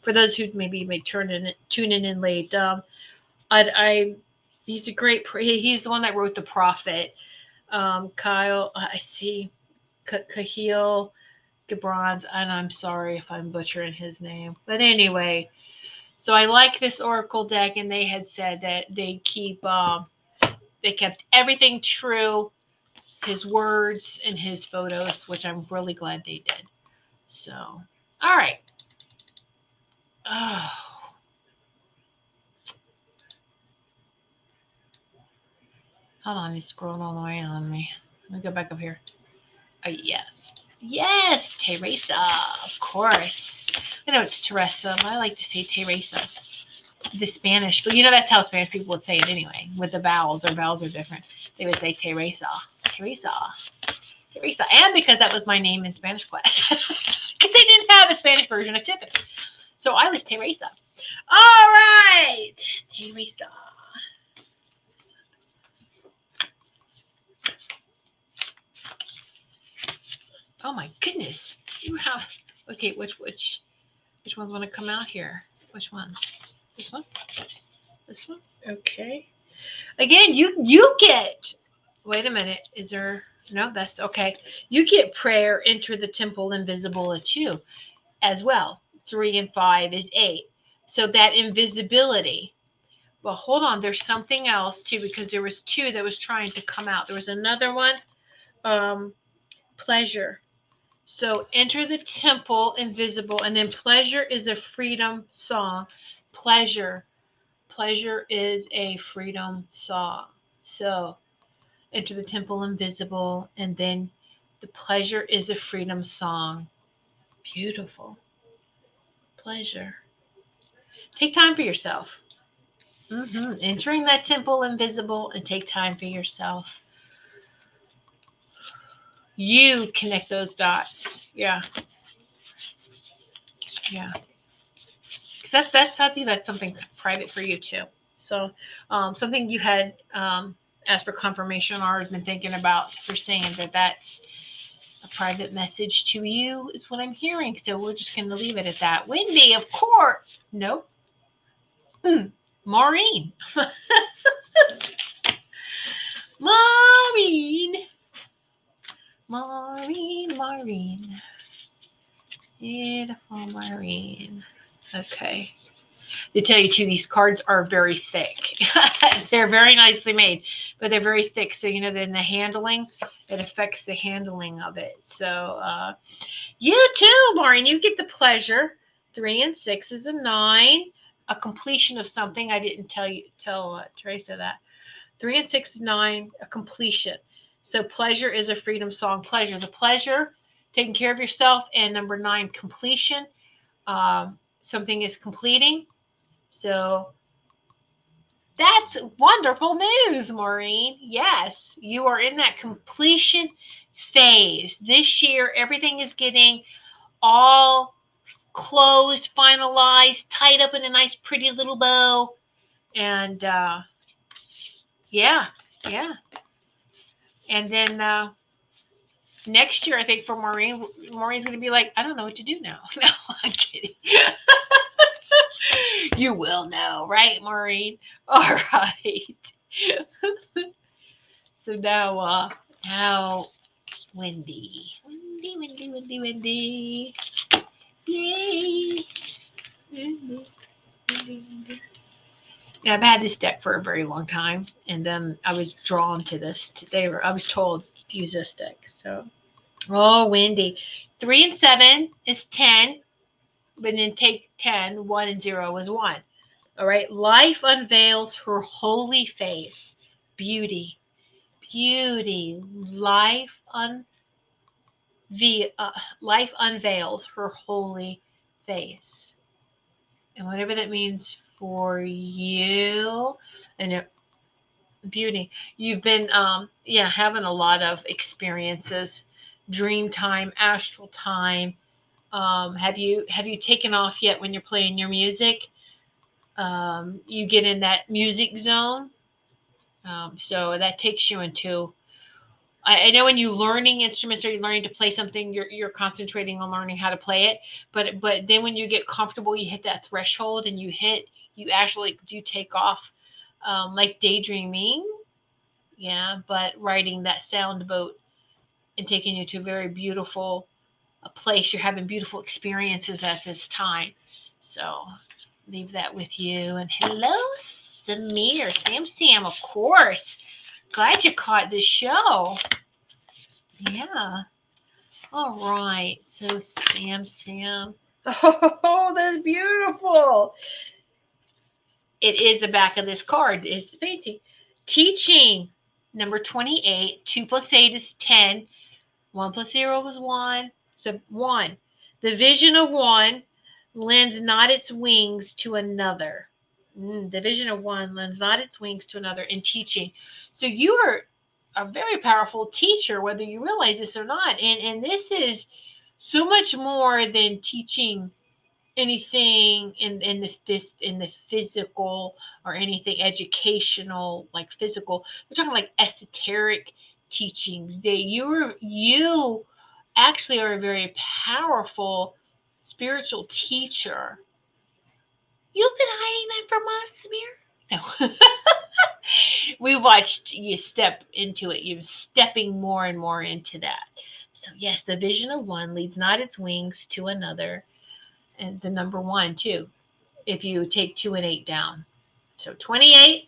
for those who maybe may tune in late, he's a great. He's the one that wrote The Prophet. Kyle, I see, Kahil Gibran's, and I'm sorry if I'm butchering his name, but anyway. So I like this oracle deck, and they had said that they kept everything true. His words and his photos, which I'm really glad they did. So, all right. Oh. Hold on, it's scrolling all the way on me. Let me go back up here. Oh, yes. Yes, Teresa, of course. I know it's Teresa, but I like to say Teresa. The Spanish, but that's how Spanish people would say it anyway, with the vowels. Their vowels are different. They would say Teresa. Teresa. Teresa, and because that was my name in Spanish class, because they didn't have a Spanish version of Tiffany, so I was Teresa. All right, Teresa. Oh my goodness, you have. Okay, which ones want to come out here? Which ones? This one. This one. Okay. Again, you get. Wait a minute. Is there? No, that's okay. You get prayer, enter the temple invisible at you as well. 3 and 5 is 8. So that invisibility. Well, hold on. There's something else too, because there was 2 that was trying to come out. There was another one. Pleasure. So enter the temple invisible, and then pleasure is a freedom song. Pleasure is a freedom song. So enter the temple invisible, and then the pleasure is a freedom song. Beautiful. Pleasure. Take time for yourself. Entering that temple invisible, and take time for yourself. You connect those dots. Yeah. That's I think that's something private for you too. So something you had asked for confirmation or has been thinking about for saying that's a private message to you is what I'm hearing. So we're just going to leave it at that. Wendy, of course. Nope. Maureen. Maureen. Beautiful Maureen. Okay. To tell you too, these cards are very thick. They're very nicely made, but they're very thick. So, then the handling, it affects the handling of it. So, you too, Maureen, you get the pleasure. 3 and 6 is a 9, a completion of something. I didn't tell Teresa that. 3 and 6 is 9, a completion. So pleasure is a freedom song. Pleasure, the pleasure, taking care of yourself. And number 9, completion. Something is completing. So that's wonderful news, Maureen. Yes, you are in that completion phase. This year, everything is getting all closed, finalized, tied up in a nice, pretty little bow. And yeah. And then next year, I think for Maureen's going to be like, I don't know what to do now. No, I'm kidding. You will know, right, Maureen? All right. So now, Wendy. Yay. Wendy. And I've had this deck for a very long time, and I was drawn to this. I was told to use this deck. So Oh, windy. 3 and 7 is 10, but then take 10. 1 and 0 is 1. All right. Life unveils her holy face. Beauty. Beauty. Life unveils her holy face. And whatever that means for you, and beauty. You've been having a lot of experiences, dream time, astral time. Have you taken off yet when you're playing your music? You get in that music zone. So that takes you into, I know when you're learning instruments or you're learning to play something, you're concentrating on learning how to play it. But then when you get comfortable, you hit that threshold and you actually do take off, like daydreaming. Yeah, but riding that sound boat and taking you to a very beautiful place. You're having beautiful experiences at this time. So leave that with you. And hello, Samir. Sam, of course. Glad you caught the show. Yeah. All right. So Sam. Oh, that's beautiful. It is the back of this card. Is the painting. Teaching. Number 28. 2 plus 8 is 10. 1 plus 0 is 1. So 1. The vision of one lends not its wings to another. The vision of one lends not its wings to another in teaching. So you are a very powerful teacher, whether you realize this or not. And this is so much more than teaching anything in the physical or anything educational, like physical. We're talking like esoteric teachings. That you actually are a very powerful spiritual teacher. You've been hiding that from us, Samir? No. We watched you step into it. You're stepping more and more into that. So yes, the vision of one leads not its wings to another. And the number 1 too, if you take 2 and 8 down. So 28,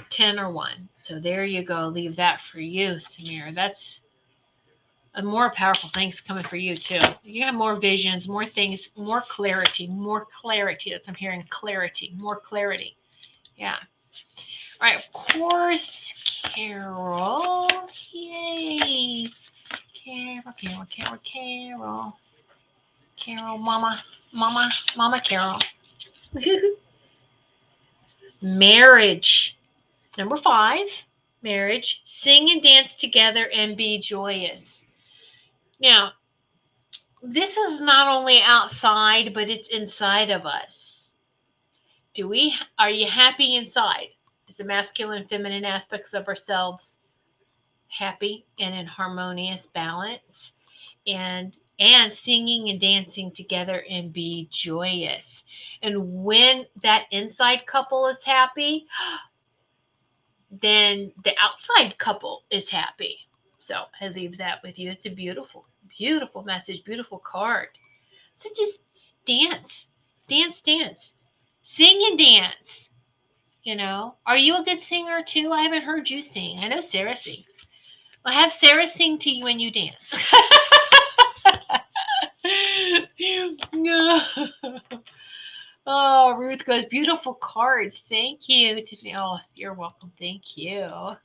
10, or 1. So there you go. Leave that for you, Samir. That's a more powerful things coming for you too. You have more visions, more things, more clarity. That's I'm hearing clarity, more clarity. Yeah. All right, of course, Carol. Yay. Carol, Mama Carol. Marriage. Number 5, marriage. Sing and dance together and be joyous. Now, this is not only outside, but it's inside of us. Are you happy inside? Is the masculine and feminine aspects of ourselves happy and in harmonious balance? And singing and dancing together and be joyous. And when that inside couple is happy, then the outside couple is happy. So I leave that with you. It's a beautiful, beautiful message, beautiful card. So just dance. Sing and dance. Are you a good singer too? I haven't heard you sing. I know Sarah sings. Well, have Sarah sing to you when you dance. Oh, Ruth goes, beautiful cards. Thank you, Tiffany. Oh, you're welcome. Thank you.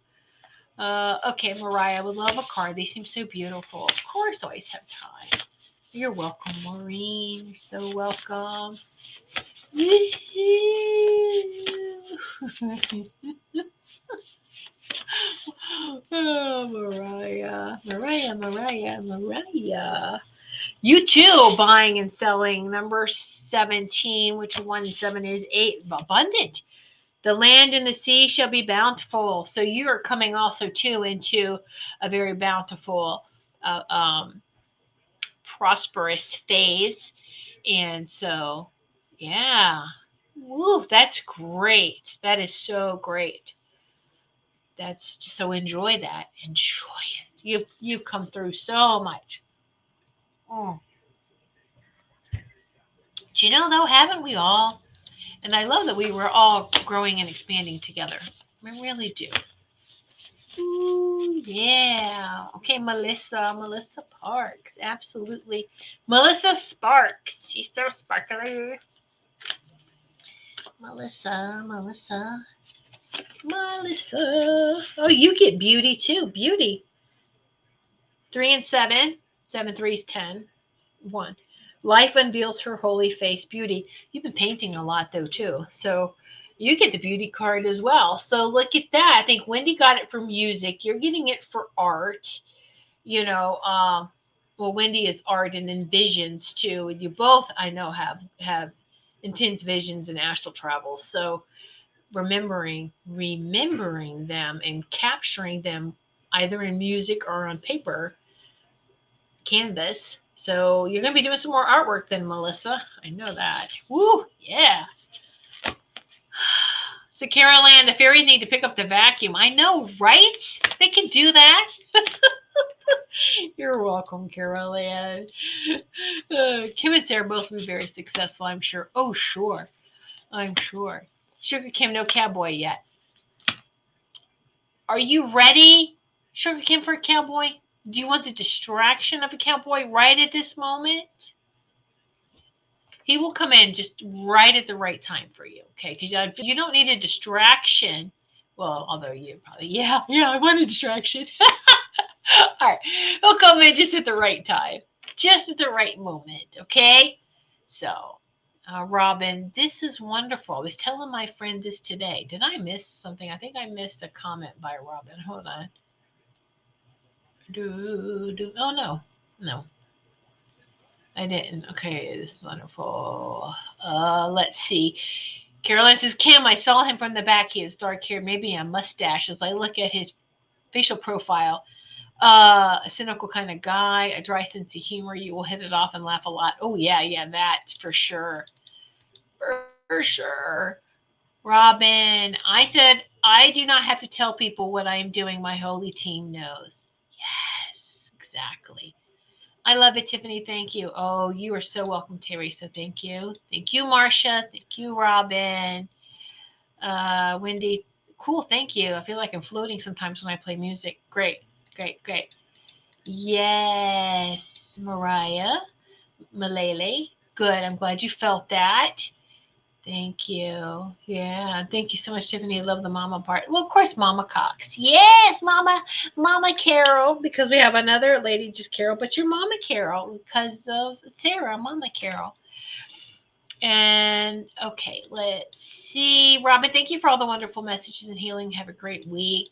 Okay, Mariah, I would love a card. They seem so beautiful. Of course, always have time. You're welcome, Maureen. You're so welcome. Oh, Mariah. You too, buying and selling. Number 17, which 1 7 is 8, abundant. The land and the sea shall be bountiful. So you are coming also too into a very bountiful, prosperous phase. And so, yeah. Woo, that's great. That is so great. That's just, so enjoy that. Enjoy it. You've come through so much. Oh. Do you know though, haven't we all? And I love that we were all growing and expanding together. I really do. Ooh, yeah. Okay, Melissa Parks. Absolutely. Melissa Sparks. She's so sparkly. Melissa. Oh, you get beauty too. Beauty. 3 and 7. 7, 3 is 10. 1. Life unveils her holy face. Beauty. You've been painting a lot though too. So you get the beauty card as well. So look at that. I think Wendy got it for music. You're getting it for art. Well, Wendy is art and then visions too. You both, I know, have intense visions and astral travels. So remembering them and capturing them either in music or on paper, canvas. So you're going to be doing some more artwork then, Melissa. I know that. Woo, yeah. So Carol Ann, the fairies need to pick up the vacuum. I know, right? They can do that. You're welcome, Carol Ann. Kim and Sarah both will be very successful, I'm sure. Oh, sure. I'm sure. Sugar Kim, no cowboy yet. Are you ready, Sugar Kim, for a cowboy? Do you want the distraction of a cowboy right at this moment? He will come in just right at the right time for you, okay? Because you don't need a distraction. Well, although you probably, yeah, I want a distraction. All right, he'll come in just at the right time, just at the right moment, okay? So, Robin, this is wonderful. I was telling my friend this today. Did I miss something? I think I missed a comment by Robin. Hold on. Oh, no. I didn't. Okay, this is wonderful. Let's see. Carolyn says, Kim, I saw him from the back. He has dark hair, maybe a mustache. As I look at his facial profile, a cynical kind of guy, a dry sense of humor. You will hit it off and laugh a lot. Oh, yeah, that's for sure. For sure. Robin, I said, I do not have to tell people what I am doing. My holy team knows. Yes, exactly. I love it, Tiffany. Thank you. Oh, you are so welcome, Teresa. Thank you. Thank you, Marcia. Thank you, Robin. Wendy. Cool. Thank you. I feel like I'm floating sometimes when I play music. Great. Yes, Mariah. Malele. Good. I'm glad you felt that. Thank you. Yeah. Thank you so much, Tiffany. I love the mama part. Well, of course, Mama Cox. Yes, Mama Carol, because we have another lady, just Carol, but you're Mama Carol because of Sarah, Mama Carol. And okay, let's see. Robin, thank you for all the wonderful messages and healing. Have a great week.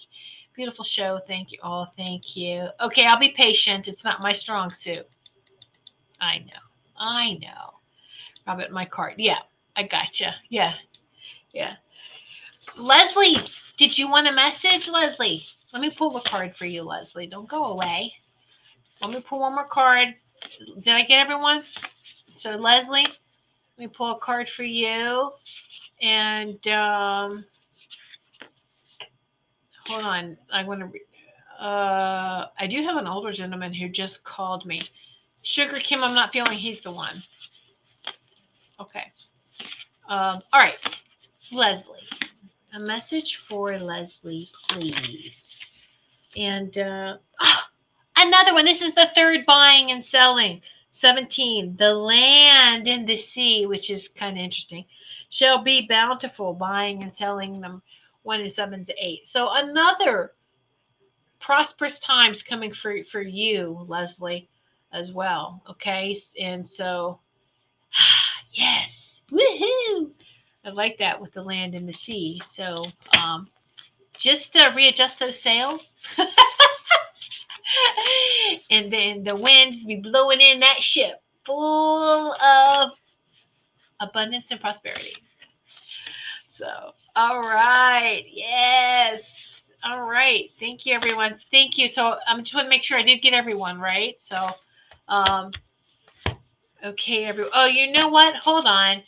Beautiful show. Thank you all. Thank you. Okay, I'll be patient. It's not my strong suit. I know. Robin, my card. Yeah. I gotcha. Yeah. Leslie, did you want a message, Leslie? Let me pull a card for you, Leslie. Don't go away. Let me pull one more card. Did I get everyone? So, Leslie, let me pull a card for you. And hold on. I want to. I do have an older gentleman who just called me. Sugar Kim, I'm not feeling he's the one. Okay. All right. Leslie. A message for Leslie, please. And another one. This is the third buying and selling. 17. The land and the sea, which is kind of interesting, shall be bountiful, buying and selling them. 1 and 7 to 8. So another prosperous times coming for you, Leslie, as well. Okay. And so, yes. Woohoo! I like that with the land and the sea. So just readjust those sails. And then the winds be blowing in that ship full of abundance and prosperity. So, all right. Yes. All right. Thank you, everyone. Thank you. So I just want to make sure I did get everyone right. So, okay, everyone. Oh, you know what? Hold on.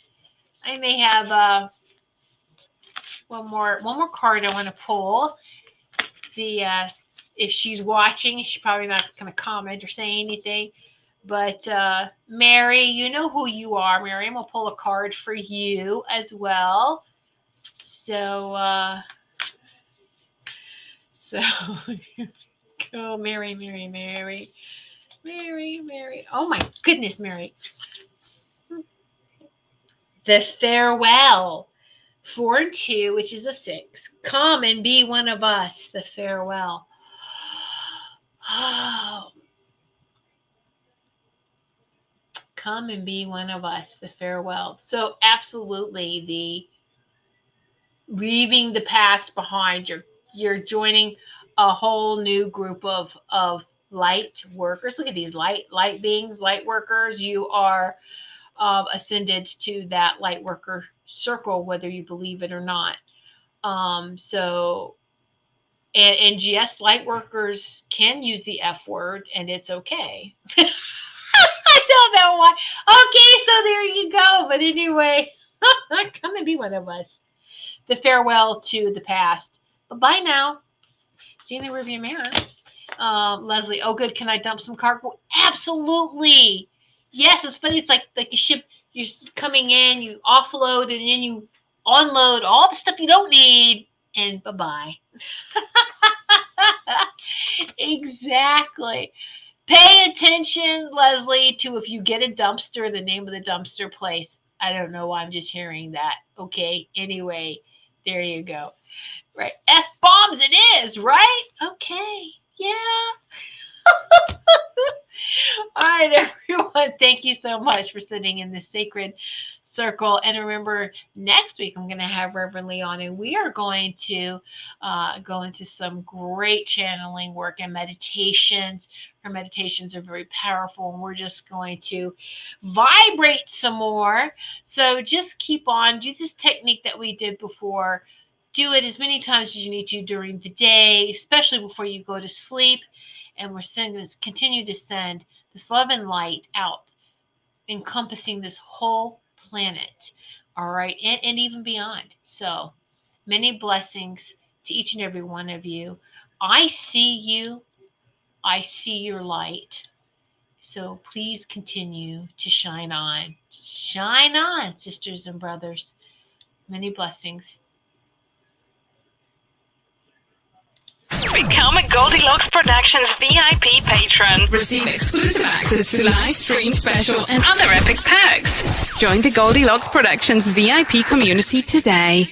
I may have one more card I want to pull. See if she's watching. She's probably not going to comment or say anything. But Mary, you know who you are. Mary, I'm going to pull a card for you as well. So Oh, Mary. Oh, my goodness, Mary. The farewell. 4 and 2, which is a 6. Come and be one of us. The farewell. Oh. Come and be one of us. The farewell. So absolutely, the leaving the past behind. You're joining a whole new group of light workers. Look at these light beings, light workers. You are ascended to that light worker circle, whether you believe it or not. So, and yes, light workers can use the F word, and it's okay. I don't know why. Okay, so there you go. But anyway, come and be one of us. The farewell to the past. But bye now. See you in the rearview mirror. Leslie, oh good, can I dump some cargo? Absolutely. Yes, it's funny. It's like a ship. You're coming in, you offload, and then you unload all the stuff you don't need, and bye-bye. Exactly. Pay attention, Leslie, to if you get a dumpster, the name of the dumpster place. I don't know why I'm just hearing that. Okay, anyway, there you go. Right. F-bombs it is, right? Okay. Yeah. All right, everyone. Thank you so much for sitting in this sacred circle. And remember, next week I'm going to have Reverend Lee on, and we are going to go into some great channeling work and meditations. Her meditations are very powerful, and we're just going to vibrate some more. So just keep on. Do this technique that we did before. Do it as many times as you need to during the day, especially before you go to sleep. And we're going to continue to send this love and light out, encompassing this whole planet. All right. And even beyond. So many blessings to each and every one of you. I see you. I see your light. So please continue to shine on. Shine on, sisters and brothers. Many blessings. Become a Goldylocks Productions VIP patron. Receive exclusive access to live stream special and other epic perks. Join the Goldylocks Productions VIP community today.